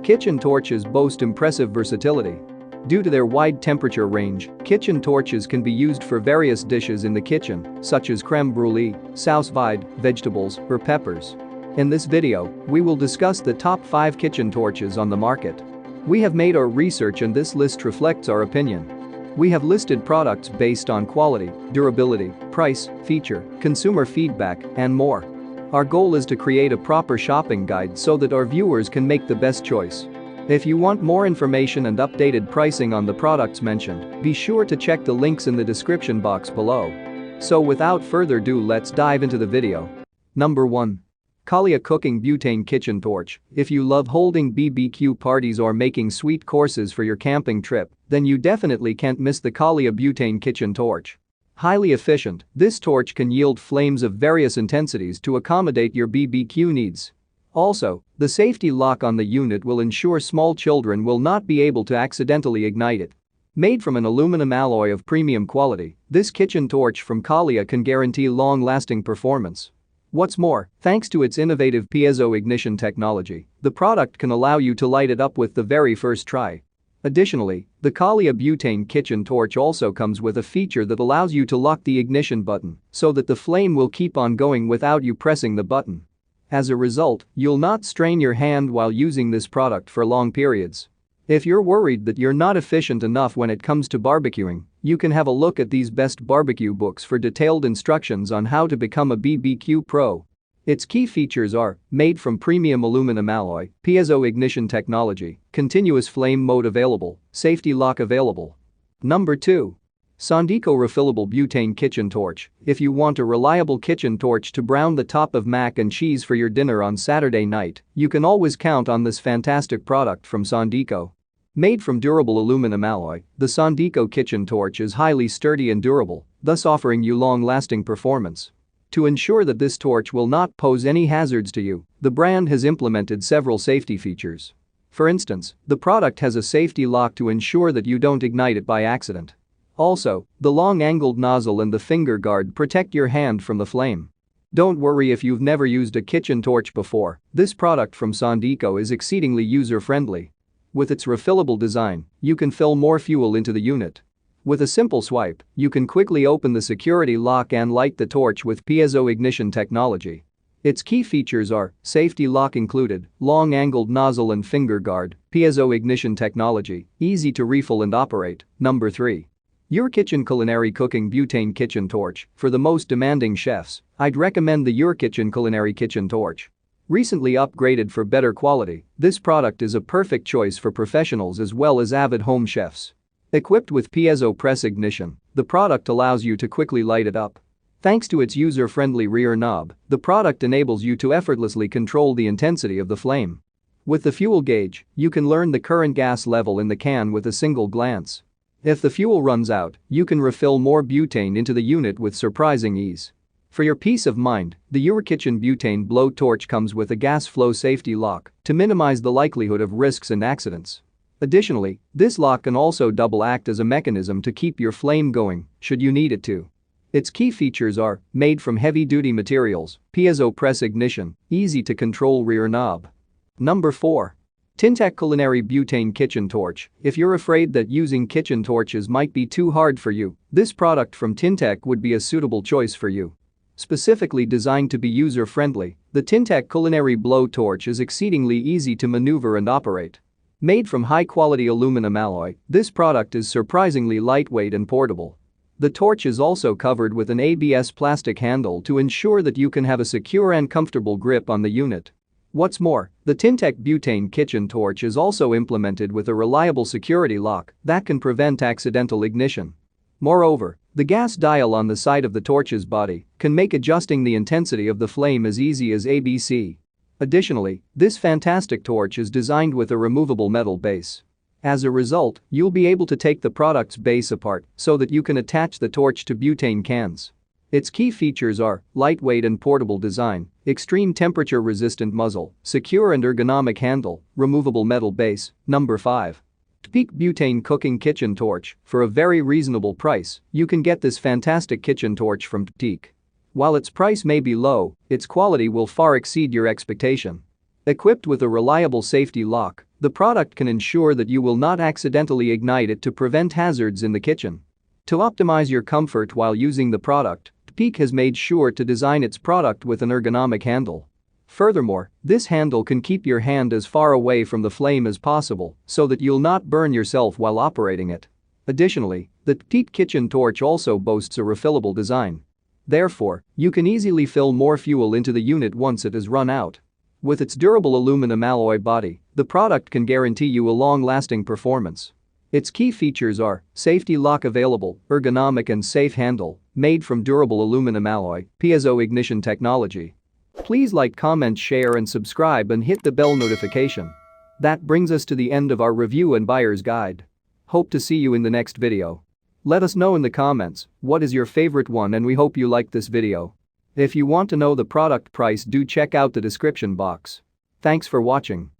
Kitchen torches boast impressive versatility. Due to their wide temperature range, kitchen torches can be used for various dishes in the kitchen, such as crème brulee, sauce vide, vegetables, or peppers. In this video, we will discuss the top 5 kitchen torches on the market. We have made our research and this list reflects our opinion. We have listed products based on quality, durability, price, feature, consumer feedback, and more. Our goal is to create a proper shopping guide so that our viewers can make the best choice. If you want more information and updated pricing on the products mentioned, be sure to check the links in the description box below. So without further ado, let's dive into the video. Number 1. Kalia Cooking Butane Kitchen Torch. If you love holding BBQ parties or making sweet courses for your camping trip, then you definitely can't miss the Kalia Butane Kitchen Torch. Highly efficient, this torch can yield flames of various intensities to accommodate your BBQ needs. Also, the safety lock on the unit will ensure small children will not be able to accidentally ignite it. Made from an aluminum alloy of premium quality, this kitchen torch from Kalia can guarantee long-lasting performance. What's more, thanks to its innovative piezo ignition technology, the product can allow you to light it up with the very first try. Additionally, the Kalia Butane Kitchen Torch also comes with a feature that allows you to lock the ignition button so that the flame will keep on going without you pressing the button. As a result, you'll not strain your hand while using this product for long periods. If you're worried that you're not efficient enough when it comes to barbecuing, you can have a look at these best barbecue books for detailed instructions on how to become a BBQ pro. Its key features are made from premium aluminum alloy, piezo ignition technology, continuous flame mode available, safety lock available. Number 2. Sondiko Refillable Butane Kitchen Torch. If you want a reliable kitchen torch to brown the top of mac and cheese for your dinner on Saturday night, you can always count on this fantastic product from Sondiko. Made from durable aluminum alloy, the Sondiko kitchen torch is highly sturdy and durable, thus offering you long-lasting performance. To ensure that this torch will not pose any hazards to you, the brand has implemented several safety features. For instance, the product has a safety lock to ensure that you don't ignite it by accident. Also, the long-angled nozzle and the finger guard protect your hand from the flame. Don't worry if you've never used a kitchen torch before, this product from Sondiko is exceedingly user-friendly. With its refillable design, you can fill more fuel into the unit. With a simple swipe, you can quickly open the security lock and light the torch with piezo ignition technology. Its key features are safety lock included, long-angled nozzle and finger guard, piezo ignition technology, easy to refill and operate. Number 3. Eurkitchen Culinary Cooking Butane Kitchen Torch. For the most demanding chefs, I'd recommend the Eurkitchen Culinary Kitchen Torch. Recently upgraded for better quality, this product is a perfect choice for professionals as well as avid home chefs. Equipped with piezo press ignition, the product allows you to quickly light it up. Thanks to its user-friendly rear knob, the product enables you to effortlessly control the intensity of the flame. With the fuel gauge, you can learn the current gas level in the can with a single glance. If the fuel runs out, you can refill more butane into the unit with surprising ease. For your peace of mind, the Eurkitchen Butane Blow Torch comes with a gas flow safety lock to minimize the likelihood of risks and accidents. Additionally, this lock can also double act as a mechanism to keep your flame going, should you need it to. Its key features are made from heavy-duty materials, piezo press ignition, easy to control rear knob. Number 4. Tintek Culinary Butane Kitchen Torch. If you're afraid that using kitchen torches might be too hard for you, this product from Tintek would be a suitable choice for you. Specifically designed to be user-friendly, the Tintek Culinary Blow Torch is exceedingly easy to maneuver and operate. Made from high-quality aluminum alloy, this product is surprisingly lightweight and portable. The torch is also covered with an ABS plastic handle to ensure that you can have a secure and comfortable grip on the unit. What's more, the Tintek Butane Kitchen Torch is also implemented with a reliable security lock that can prevent accidental ignition. Moreover, the gas dial on the side of the torch's body can make adjusting the intensity of the flame as easy as ABC. Additionally, this fantastic torch is designed with a removable metal base. As a result, you'll be able to take the product's base apart so that you can attach the torch to butane cans. Its key features are lightweight and portable design, extreme temperature-resistant muzzle, secure and ergonomic handle, removable metal base. Number 5. Peak Butane Cooking Kitchen Torch. For a very reasonable price, you can get this fantastic kitchen torch from Peak. While its price may be low, its quality will far exceed your expectation. Equipped with a reliable safety lock, the product can ensure that you will not accidentally ignite it to prevent hazards in the kitchen. To optimize your comfort while using the product, Peak has made sure to design its product with an ergonomic handle. Furthermore, this handle can keep your hand as far away from the flame as possible so that you'll not burn yourself while operating it. Additionally, the Peak kitchen torch also boasts a refillable design. Therefore, you can easily fill more fuel into the unit once it has run out. With its durable aluminum alloy body, the product can guarantee you a long-lasting performance. Its key features are safety lock available, ergonomic and safe handle, made from durable aluminum alloy, piezo ignition technology. Please like, comment, share and subscribe and hit the bell notification. That brings us to the end of our review and buyer's guide. Hope to see you in the next video. Let us know in the comments what is your favorite one, and we hope you liked this video. If you want to know the product price, do check out the description box. Thanks for watching.